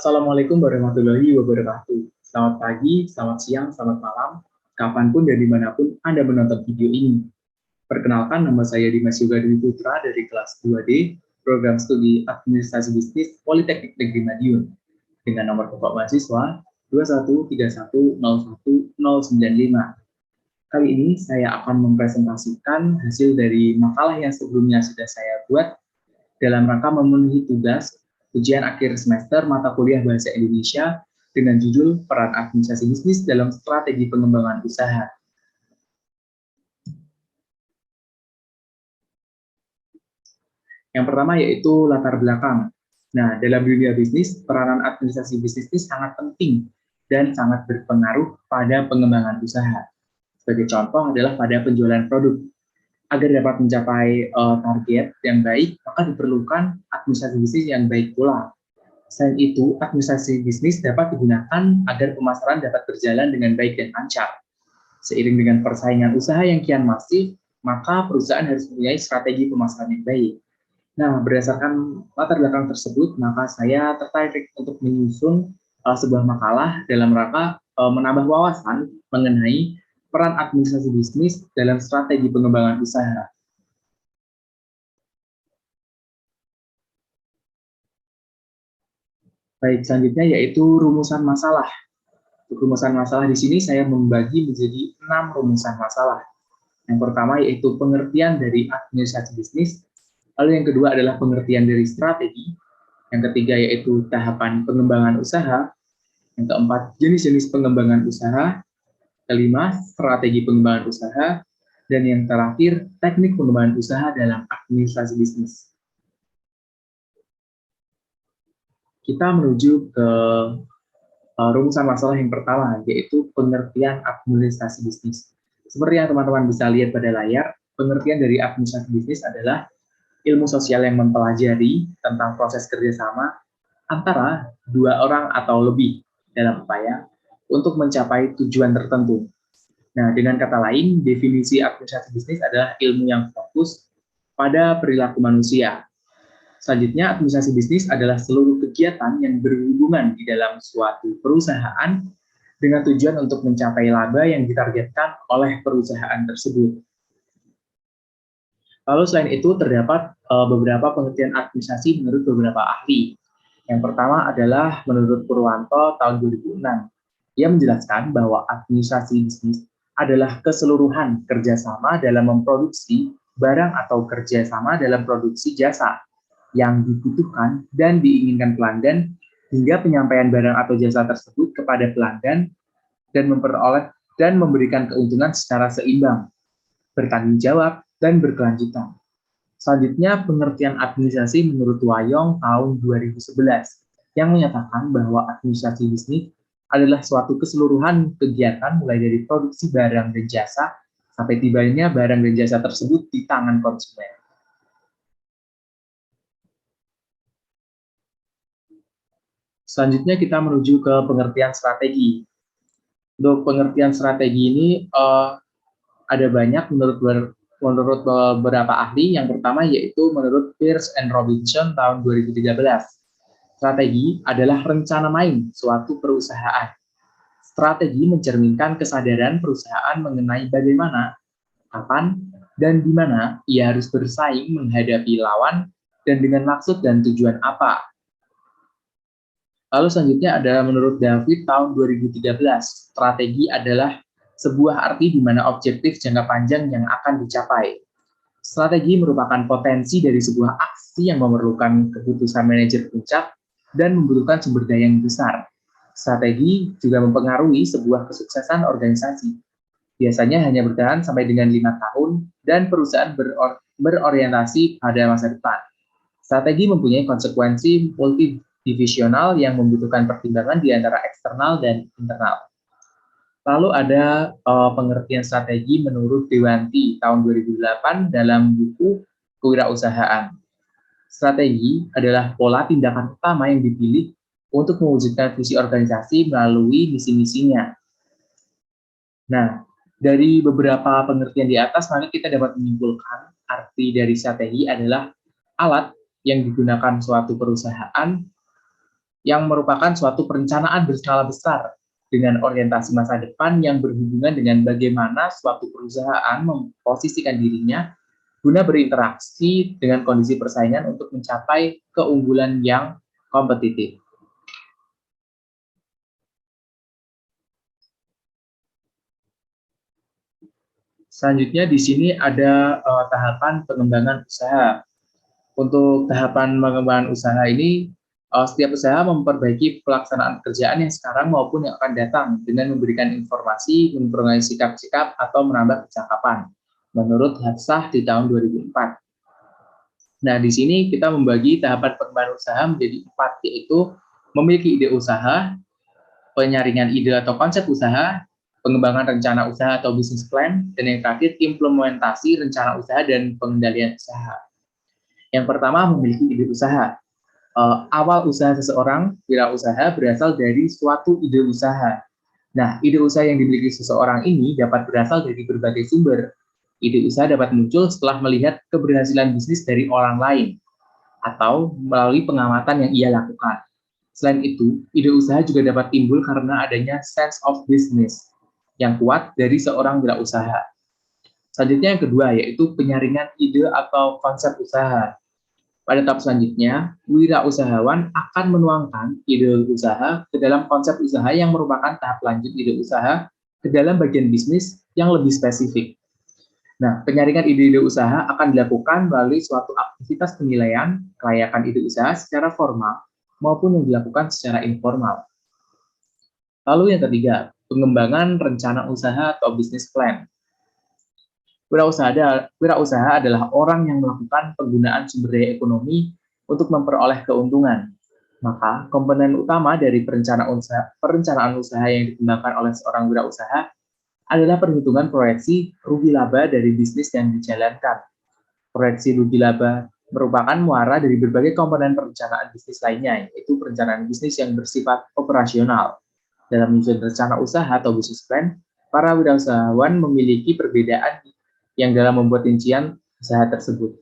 Assalamualaikum warahmatullahi wabarakatuh. Selamat pagi, selamat siang, selamat malam, kapanpun dan dimanapun Anda menonton video ini. Perkenalkan, nama saya Dimas Yoga Dwi Putra dari kelas 2D, Program Studi Administrasi Bisnis Politeknik Negeri Madiun, dengan nomor pokok mahasiswa 213101095. Kali ini saya akan mempresentasikan hasil dari makalah yang sebelumnya sudah saya buat dalam rangka memenuhi tugas ujian akhir semester mata kuliah Bahasa Indonesia dengan judul Peran Administrasi Bisnis dalam Strategi Pengembangan Usaha. Yang pertama yaitu latar belakang. Nah, dalam dunia bisnis, peranan administrasi bisnis ini sangat penting dan sangat berpengaruh pada pengembangan usaha. Sebagai contoh adalah pada penjualan produk. Agar dapat mencapai target yang baik, maka diperlukan administrasi bisnis yang baik pula. Selain itu, administrasi bisnis dapat digunakan agar pemasaran dapat berjalan dengan baik dan lancar. Seiring dengan persaingan usaha yang kian masif, maka perusahaan harus mempunyai strategi pemasaran yang baik. Nah, berdasarkan latar belakang tersebut, maka saya tertarik untuk menyusun sebuah makalah dalam rangka menambah wawasan mengenai peran administrasi bisnis dalam strategi pengembangan usaha. Baik, selanjutnya yaitu rumusan masalah. Rumusan masalah di sini saya membagi menjadi 6 rumusan masalah. Yang pertama yaitu pengertian dari administrasi bisnis, lalu yang kedua adalah pengertian dari strategi, yang ketiga yaitu tahapan pengembangan usaha, yang keempat jenis-jenis pengembangan usaha, kelima strategi pengembangan usaha, dan yang terakhir teknik pengembangan usaha dalam administrasi bisnis. Kita menuju ke rumusan masalah yang pertama, yaitu pengertian administrasi bisnis. Seperti yang teman-teman bisa lihat pada layar, pengertian dari administrasi bisnis adalah ilmu sosial yang mempelajari tentang proses kerjasama antara dua orang atau lebih dalam upaya untuk mencapai tujuan tertentu. Nah, dengan kata lain, definisi administrasi bisnis adalah ilmu yang fokus pada perilaku manusia. Selanjutnya, administrasi bisnis adalah seluruh kegiatan yang berhubungan di dalam suatu perusahaan dengan tujuan untuk mencapai laba yang ditargetkan oleh perusahaan tersebut. Lalu selain itu terdapat beberapa pengertian administrasi menurut beberapa ahli. Yang pertama adalah menurut Purwanto tahun 2006. Ia menjelaskan bahwa administrasi bisnis adalah keseluruhan kerjasama dalam memproduksi barang atau kerjasama dalam produksi jasa yang dibutuhkan dan diinginkan pelanggan hingga penyampaian barang atau jasa tersebut kepada pelanggan dan memperoleh dan memberikan keuntungan secara seimbang, bertanggung jawab, dan berkelanjutan. Selanjutnya, pengertian administrasi menurut Wayong tahun 2011 yang menyatakan bahwa administrasi bisnis adalah suatu keseluruhan kegiatan mulai dari produksi barang dan jasa sampai tibanya barang dan jasa tersebut di tangan konsumen. Selanjutnya kita menuju ke pengertian strategi. Untuk pengertian strategi ini ada banyak menurut beberapa ahli. Yang pertama yaitu menurut Pierce and Robinson tahun 2013. Strategi adalah rencana main suatu perusahaan. Strategi mencerminkan kesadaran perusahaan mengenai bagaimana, kapan, dan di mana ia harus bersaing menghadapi lawan dan dengan maksud dan tujuan apa. Lalu selanjutnya ada menurut David tahun 2013, strategi adalah sebuah arti di mana objektif jangka panjang yang akan dicapai. Strategi merupakan potensi dari sebuah aksi yang memerlukan keputusan manajer puncak dan membutuhkan sumber daya yang besar. Strategi juga mempengaruhi sebuah kesuksesan organisasi. Biasanya hanya bertahan sampai dengan 5 tahun dan perusahaan berorientasi pada masa depan. Strategi mempunyai konsekuensi multidivisional yang membutuhkan pertimbangan di antara eksternal dan internal. Lalu ada pengertian strategi menurut Dewanti tahun 2008 dalam buku Kewirausahaan. Strategi adalah pola tindakan utama yang dipilih untuk mewujudkan visi organisasi melalui misi-misinya. Nah, dari beberapa pengertian di atas, maka kita dapat menyimpulkan arti dari strategi adalah alat yang digunakan suatu perusahaan yang merupakan suatu perencanaan berskala besar dengan orientasi masa depan yang berhubungan dengan bagaimana suatu perusahaan memposisikan dirinya guna berinteraksi dengan kondisi persaingan untuk mencapai keunggulan yang kompetitif. Selanjutnya di sini ada tahapan pengembangan usaha. Untuk tahapan pengembangan usaha ini, setiap usaha memperbaiki pelaksanaan pekerjaan yang sekarang maupun yang akan datang dengan memberikan informasi, memperoleh sikap-sikap, atau menambah kecakapan, menurut Hafsah di tahun 2004. Nah, di sini kita membagi tahapan pengembangan usaha menjadi 4, yaitu memiliki ide usaha, penyaringan ide atau konsep usaha, pengembangan rencana usaha atau business plan, dan yang terakhir implementasi rencana usaha dan pengendalian usaha. Yang pertama, memiliki ide usaha. Awal usaha seseorang, wirausaha, berasal dari suatu ide usaha. Nah, ide usaha yang dimiliki seseorang ini dapat berasal dari berbagai sumber. Ide usaha dapat muncul setelah melihat keberhasilan bisnis dari orang lain, atau melalui pengamatan yang ia lakukan. Selain itu, ide usaha juga dapat timbul karena adanya sense of business yang kuat dari seorang wirausaha. Selanjutnya yang kedua, yaitu penyaringan ide atau konsep usaha. Pada tahap selanjutnya, wirausahawan akan menuangkan ide usaha ke dalam konsep usaha yang merupakan tahap lanjut ide usaha ke dalam bagian bisnis yang lebih spesifik. Nah, penyaringan ide-ide usaha akan dilakukan melalui suatu aktivitas penilaian kelayakan ide usaha secara formal maupun yang dilakukan secara informal. Lalu yang ketiga, pengembangan rencana usaha atau business plan. Wirausaha adalah orang yang melakukan penggunaan sumber daya ekonomi untuk memperoleh keuntungan. Maka, komponen utama dari perencanaan usaha yang dikembangkan oleh seorang wirausaha adalah perhitungan proyeksi rugi laba dari bisnis yang dijalankan. Proyeksi rugi laba merupakan muara dari berbagai komponen perencanaan bisnis lainnya, yaitu perencanaan bisnis yang bersifat operasional. Dalam menyusun rencana usaha atau business plan, para wirausahawan memiliki perbedaan yang dalam membuat rincian usaha tersebut.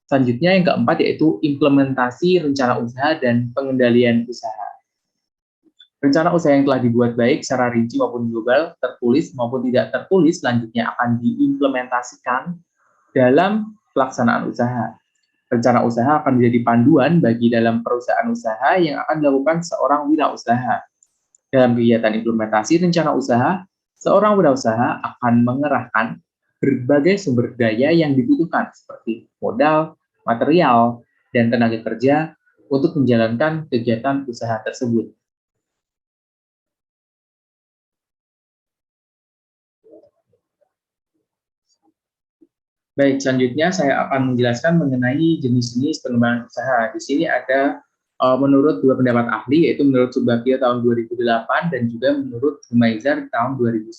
Selanjutnya yang keempat yaitu implementasi rencana usaha dan pengendalian usaha. Rencana usaha yang telah dibuat baik secara rinci maupun global, tertulis maupun tidak tertulis, selanjutnya akan diimplementasikan dalam pelaksanaan usaha. Rencana usaha akan menjadi panduan bagi dalam perusahaan usaha yang akan dilakukan seorang wirausaha. Dalam kegiatan implementasi rencana usaha, seorang wirausaha akan mengerahkan berbagai sumber daya yang dibutuhkan seperti modal, material, dan tenaga kerja untuk menjalankan kegiatan usaha tersebut. Baik, selanjutnya saya akan menjelaskan mengenai jenis-jenis pengembangan usaha. Di sini ada menurut dua pendapat ahli, yaitu menurut Subagio tahun 2008 dan juga menurut Humaizar tahun 2010.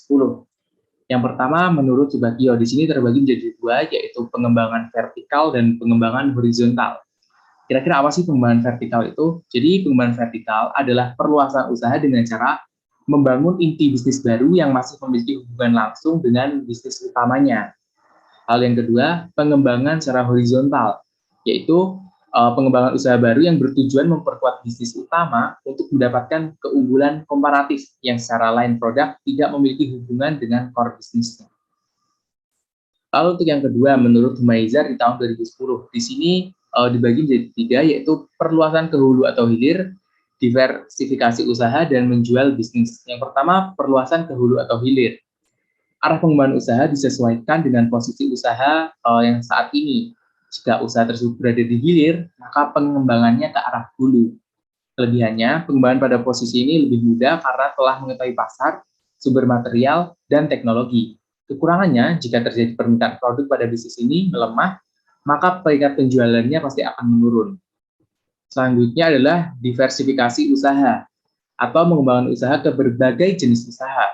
Yang pertama, menurut Subagio, di sini terbagi menjadi dua, yaitu pengembangan vertikal dan pengembangan horizontal. Kira-kira apa sih pengembangan vertikal itu? Jadi, pengembangan vertikal adalah perluasan usaha dengan cara membangun inti bisnis baru yang masih memiliki hubungan langsung dengan bisnis utamanya. Hal yang kedua, pengembangan secara horizontal, yaitu pengembangan usaha baru yang bertujuan memperkuat bisnis utama untuk mendapatkan keunggulan komparatif yang secara lain produk tidak memiliki hubungan dengan core bisnisnya. Lalu untuk yang kedua, menurut Humaizar di tahun 2010, di sini dibagi menjadi tiga, yaitu perluasan ke hulu atau hilir, diversifikasi usaha, dan menjual bisnis. Yang pertama, perluasan ke hulu atau hilir. Arah pengembangan usaha disesuaikan dengan posisi usaha yang saat ini. Jika usaha tersebut berada di hilir, maka pengembangannya ke arah hulu. Kelebihannya, pengembangan pada posisi ini lebih mudah karena telah mengetahui pasar, sumber material, dan teknologi. Kekurangannya, jika terjadi permintaan produk pada bisnis ini melemah, maka peringkat penjualannya pasti akan menurun. Selanjutnya adalah diversifikasi usaha atau mengembangkan usaha ke berbagai jenis usaha.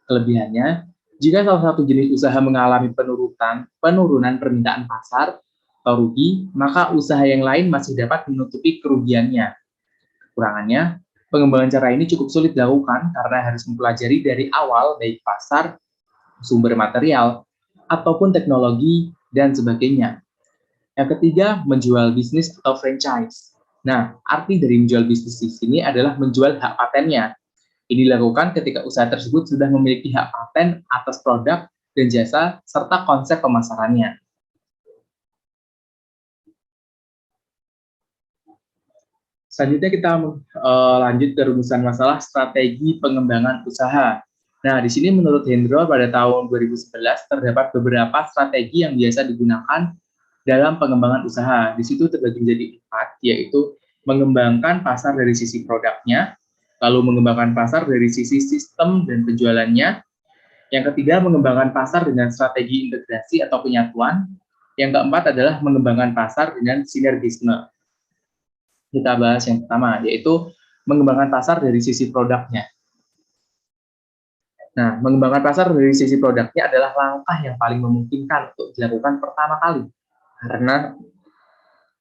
Kelebihannya, jika salah satu jenis usaha mengalami penurunan permintaan pasar atau rugi, maka usaha yang lain masih dapat menutupi kerugiannya. Kekurangannya, pengembangan cara ini cukup sulit dilakukan karena harus mempelajari dari awal baik pasar, sumber material, ataupun teknologi, dan sebagainya. Yang ketiga, menjual bisnis atau franchise. Nah, arti dari menjual bisnis di sini adalah menjual hak patennya. Ini dilakukan ketika usaha tersebut sudah memiliki hak paten atas produk dan jasa serta konsep pemasarannya. Selanjutnya kita lanjut ke rumusan masalah strategi pengembangan usaha. Nah, di sini menurut Hendro pada tahun 2011 terdapat beberapa strategi yang biasa digunakan dalam pengembangan usaha. Di situ terbagi menjadi 4, yaitu mengembangkan pasar dari sisi produknya, lalu mengembangkan pasar dari sisi sistem dan penjualannya. Yang ketiga, mengembangkan pasar dengan strategi integrasi atau penyatuan. Yang keempat adalah mengembangkan pasar dengan sinergisme. Kita bahas yang pertama, yaitu mengembangkan pasar dari sisi produknya. Nah, mengembangkan pasar dari sisi produknya adalah langkah yang paling memungkinkan untuk dilakukan pertama kali, karena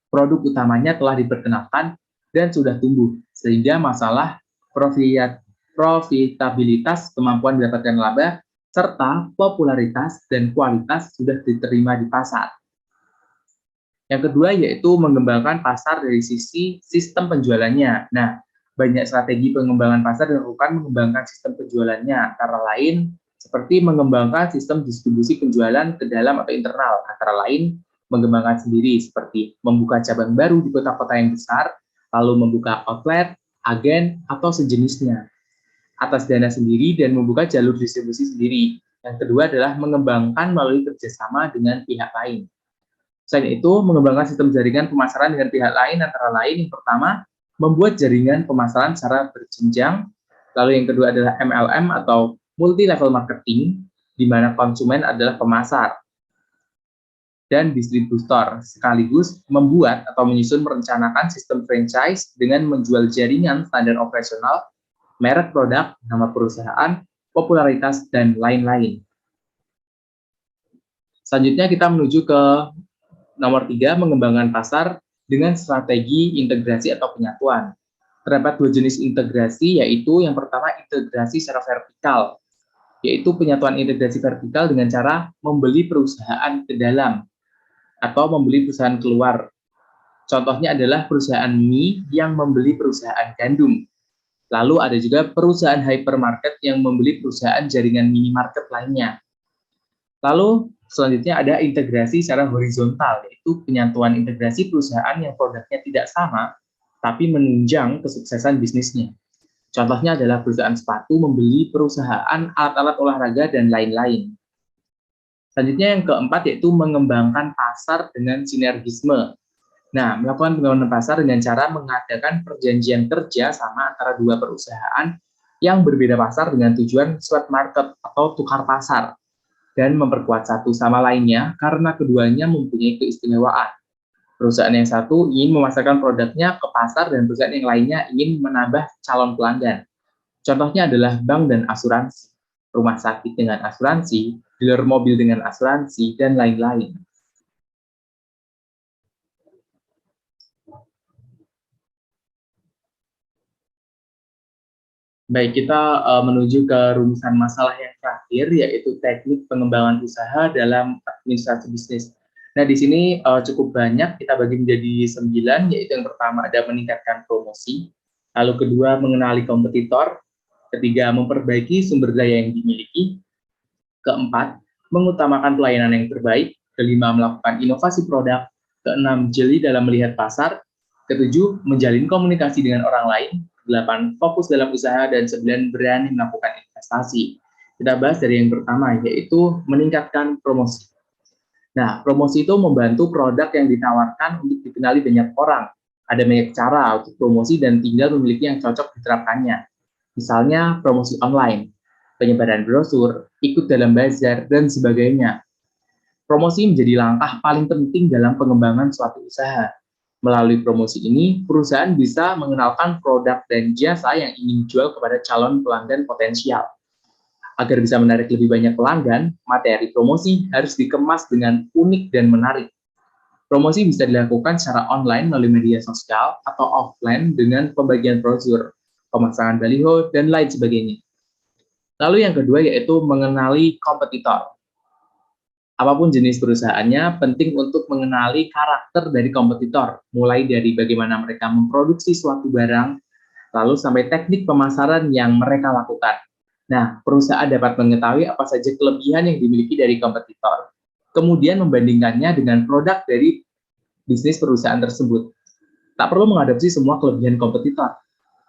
produk utamanya telah diperkenalkan dan sudah tumbuh, sehingga masalah profitabilitas, kemampuan mendapatkan laba, serta popularitas dan kualitas sudah diterima di pasar. Yang kedua yaitu mengembangkan pasar dari sisi sistem penjualannya. Nah, banyak strategi pengembangan pasar dilakukan mengembangkan sistem penjualannya, antara lain seperti mengembangkan sistem distribusi penjualan ke dalam atau internal, antara lain mengembangkan sendiri seperti membuka cabang baru di kota-kota yang besar, lalu membuka outlet, agen, atau sejenisnya atas dana sendiri dan membuka jalur distribusi sendiri. Yang kedua adalah mengembangkan melalui kerjasama dengan pihak lain. Selain itu, mengembangkan sistem jaringan pemasaran dengan pihak lain, antara lain yang pertama, membuat jaringan pemasaran secara berjenjang, lalu yang kedua adalah MLM atau multi-level marketing, di mana konsumen adalah pemasar dan distributor, sekaligus membuat atau menyusun merencanakan sistem franchise dengan menjual jaringan standar operasional, merek produk, nama perusahaan, popularitas, dan lain-lain. Selanjutnya kita menuju ke nomor 3, mengembangkan pasar dengan strategi integrasi atau penyatuan. Terdapat 2 jenis integrasi, yaitu yang pertama integrasi secara vertikal, yaitu penyatuan integrasi vertikal dengan cara membeli perusahaan ke dalam atau membeli perusahaan keluar. Contohnya adalah perusahaan mie yang membeli perusahaan gandum. Lalu ada juga perusahaan hypermarket yang membeli perusahaan jaringan minimarket lainnya. Lalu selanjutnya ada integrasi secara horizontal, yaitu penyatuan integrasi perusahaan yang produknya tidak sama, tapi menunjang kesuksesan bisnisnya. Contohnya adalah perusahaan sepatu membeli perusahaan alat-alat olahraga dan lain-lain. Selanjutnya yang keempat yaitu mengembangkan pasar dengan sinergisme. Nah, melakukan pengembangan pasar dengan cara mengadakan perjanjian kerja sama antara dua perusahaan yang berbeda pasar dengan tujuan swap market atau tukar pasar, dan memperkuat satu sama lainnya karena keduanya mempunyai keistimewaan. Perusahaan yang satu ingin memasarkan produknya ke pasar dan perusahaan yang lainnya ingin menambah calon pelanggan. Contohnya adalah bank dan asuransi, rumah sakit dengan asuransi, dealer mobil dengan asuransi, dan lain-lain. Baik, kita menuju ke rumusan masalah yang terakhir, yaitu teknik pengembangan usaha dalam administrasi bisnis. Nah, di sini cukup banyak, kita bagi menjadi 9, yaitu yang pertama ada meningkatkan promosi, lalu kedua mengenali kompetitor, ketiga memperbaiki sumber daya yang dimiliki, keempat mengutamakan pelayanan yang terbaik, kelima melakukan inovasi produk, keenam jeli dalam melihat pasar, ketujuh menjalin komunikasi dengan orang lain, 8 fokus dalam usaha, dan 9 berani melakukan investasi. Kita bahas dari yang pertama, yaitu meningkatkan promosi. Nah, promosi itu membantu produk yang ditawarkan untuk dikenali banyak orang. Ada banyak cara untuk promosi dan tinggal memiliki yang cocok diterapkannya. Misalnya promosi online, penyebaran brosur, ikut dalam bazar, dan sebagainya. Promosi menjadi langkah paling penting dalam pengembangan suatu usaha. Melalui promosi ini, perusahaan bisa mengenalkan produk dan jasa yang ingin dijual kepada calon pelanggan potensial. Agar bisa menarik lebih banyak pelanggan, materi promosi harus dikemas dengan unik dan menarik. Promosi bisa dilakukan secara online melalui media sosial atau offline dengan pembagian brosur, pemasangan baliho, dan lain sebagainya. Lalu yang kedua yaitu mengenali kompetitor. Apapun jenis perusahaannya, penting untuk mengenali karakter dari kompetitor, mulai dari bagaimana mereka memproduksi suatu barang, lalu sampai teknik pemasaran yang mereka lakukan. Nah, perusahaan dapat mengetahui apa saja kelebihan yang dimiliki dari kompetitor, kemudian membandingkannya dengan produk dari bisnis perusahaan tersebut. Tak perlu mengadopsi semua kelebihan kompetitor.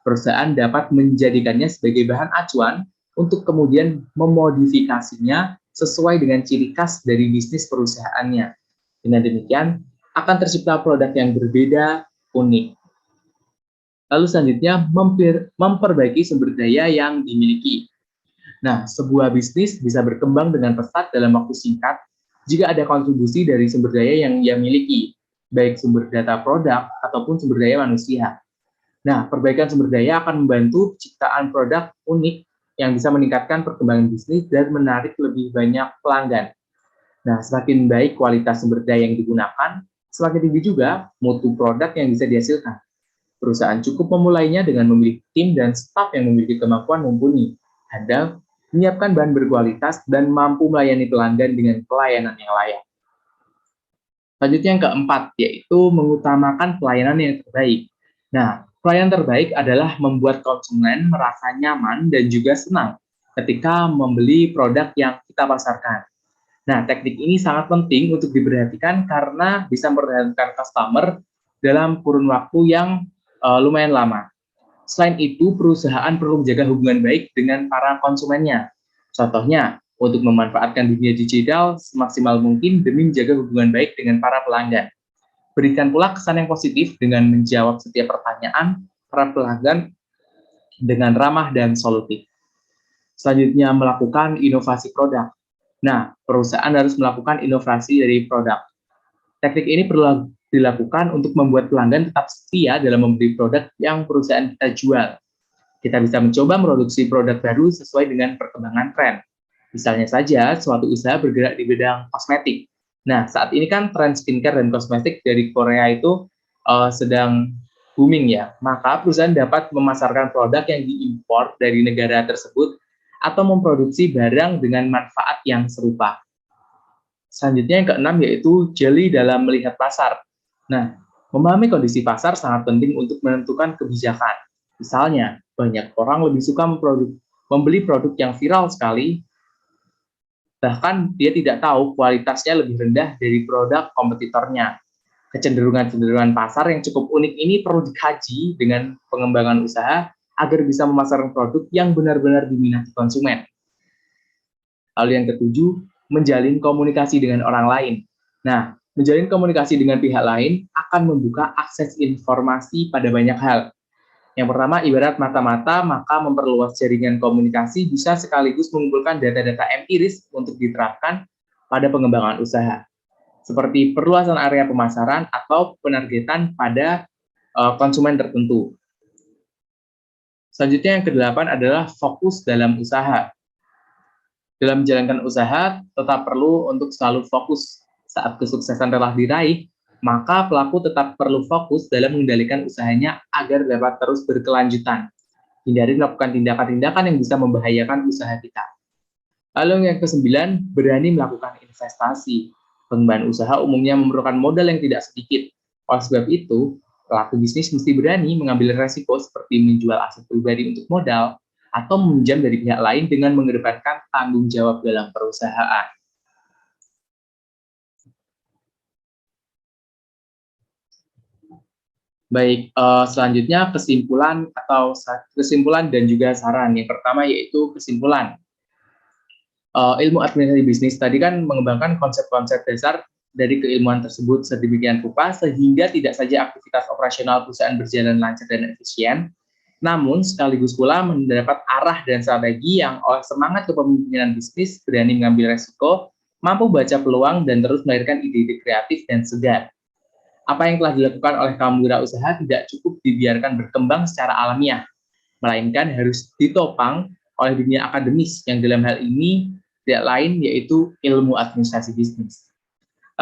Perusahaan dapat menjadikannya sebagai bahan acuan untuk kemudian memodifikasinya sesuai dengan ciri khas dari bisnis perusahaannya. Dengan demikian, akan tercipta produk yang berbeda, unik. Lalu selanjutnya, memperbaiki sumber daya yang dimiliki. Nah, sebuah bisnis bisa berkembang dengan pesat dalam waktu singkat jika ada kontribusi dari sumber daya yang ia miliki, baik sumber data produk ataupun sumber daya manusia. Nah, perbaikan sumber daya akan membantu ciptaan produk unik yang bisa meningkatkan perkembangan bisnis dan menarik lebih banyak pelanggan. Nah, semakin baik kualitas sumber daya yang digunakan, semakin tinggi juga mutu produk yang bisa dihasilkan. Perusahaan cukup memulainya dengan memiliki tim dan staf yang memiliki kemampuan mumpuni, handal, menyiapkan bahan berkualitas, dan mampu melayani pelanggan dengan pelayanan yang layak. Selanjutnya yang keempat, yaitu mengutamakan pelayanan yang terbaik. Nah, pelayanan terbaik adalah membuat konsumen merasa nyaman dan juga senang ketika membeli produk yang kita pasarkan. Nah, teknik ini sangat penting untuk diperhatikan karena bisa memperhatikan customer dalam kurun waktu yang lumayan lama. Selain itu, perusahaan perlu menjaga hubungan baik dengan para konsumennya. Contohnya, untuk memanfaatkan dunia digital semaksimal mungkin demi menjaga hubungan baik dengan para pelanggan. Berikan pula kesan yang positif dengan menjawab setiap pertanyaan para pelanggan dengan ramah dan solutif. Selanjutnya, melakukan inovasi produk. Nah, perusahaan harus melakukan inovasi dari produk. Teknik ini perlu dilakukan untuk membuat pelanggan tetap setia dalam membeli produk yang perusahaan kita jual. Kita bisa mencoba memproduksi produk baru sesuai dengan perkembangan tren. Misalnya saja, suatu usaha bergerak di bidang kosmetik. Nah, saat ini kan tren skincare dan kosmetik dari Korea itu sedang booming ya. Maka perusahaan dapat memasarkan produk yang diimpor dari negara tersebut atau memproduksi barang dengan manfaat yang serupa. Selanjutnya yang keenam yaitu jeli dalam melihat pasar. Nah, memahami kondisi pasar sangat penting untuk menentukan kebijakan. Misalnya, banyak orang lebih suka membeli produk yang viral sekali, bahkan dia tidak tahu kualitasnya lebih rendah dari produk kompetitornya. Kecenderungan-kecenderungan pasar yang cukup unik ini perlu dikaji dengan pengembangan usaha agar bisa memasarkan produk yang benar-benar diminati konsumen. Lalu yang ketujuh, menjalin komunikasi dengan orang lain. Nah, menjalin komunikasi dengan pihak lain akan membuka akses informasi pada banyak hal. Yang pertama, ibarat mata-mata, maka memperluas jaringan komunikasi bisa sekaligus mengumpulkan data-data empiris untuk diterapkan pada pengembangan usaha, seperti perluasan area pemasaran atau penargetan pada konsumen tertentu. Selanjutnya yang kedelapan adalah fokus dalam usaha. Dalam menjalankan usaha, tetap perlu untuk selalu fokus. Saat kesuksesan telah diraih, maka pelaku tetap perlu fokus dalam mengendalikan usahanya agar dapat terus berkelanjutan. Hindari melakukan tindakan-tindakan yang bisa membahayakan usaha kita. Lalu yang kesembilan, berani melakukan investasi. Pengembangan usaha umumnya memerlukan modal yang tidak sedikit. Oleh sebab itu, pelaku bisnis mesti berani mengambil resiko seperti menjual aset pribadi untuk modal, atau meminjam dari pihak lain dengan mengedepankan tanggung jawab dalam perusahaan. Baik, selanjutnya kesimpulan dan juga saran. Yang pertama yaitu kesimpulan. Ilmu administrasi bisnis tadi kan mengembangkan konsep-konsep dasar dari keilmuan tersebut sedemikian rupa sehingga tidak saja aktivitas operasional perusahaan berjalan lancar dan efisien, namun sekaligus pula mendapat arah dan strategi yang oleh semangat kepemimpinan bisnis, berani mengambil resiko, mampu baca peluang, dan terus melahirkan ide-ide kreatif dan segar. Apa yang telah dilakukan oleh kaum wirausaha tidak cukup dibiarkan berkembang secara alamiah, melainkan harus ditopang oleh dunia akademis yang dalam hal ini tidak lain yaitu ilmu administrasi bisnis.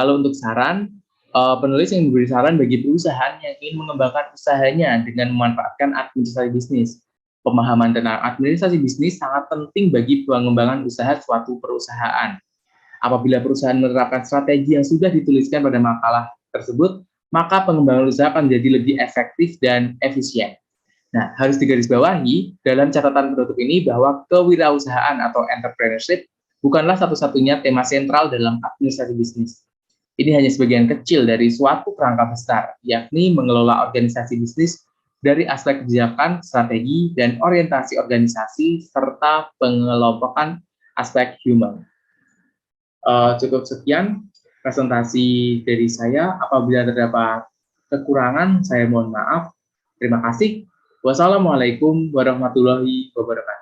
Lalu untuk saran, penulis yang memberi saran bagi perusahaan yang ingin mengembangkan usahanya dengan memanfaatkan administrasi bisnis. Pemahaman tentang administrasi bisnis sangat penting bagi pengembangan usaha suatu perusahaan. Apabila perusahaan menerapkan strategi yang sudah dituliskan pada makalah tersebut, maka pengembangan usaha akan menjadi lebih efektif dan efisien. Nah, harus digarisbawahi dalam catatan penutup ini bahwa kewirausahaan atau entrepreneurship bukanlah satu-satunya tema sentral dalam administrasi bisnis. Ini hanya sebagian kecil dari suatu kerangka besar, yakni mengelola organisasi bisnis dari aspek kebijakan, strategi, dan orientasi organisasi, serta pengelompokan aspek human. Cukup sekian presentasi dari saya. Apabila terdapat kekurangan, saya mohon maaf. Terima kasih. Wassalamualaikum warahmatullahi wabarakatuh.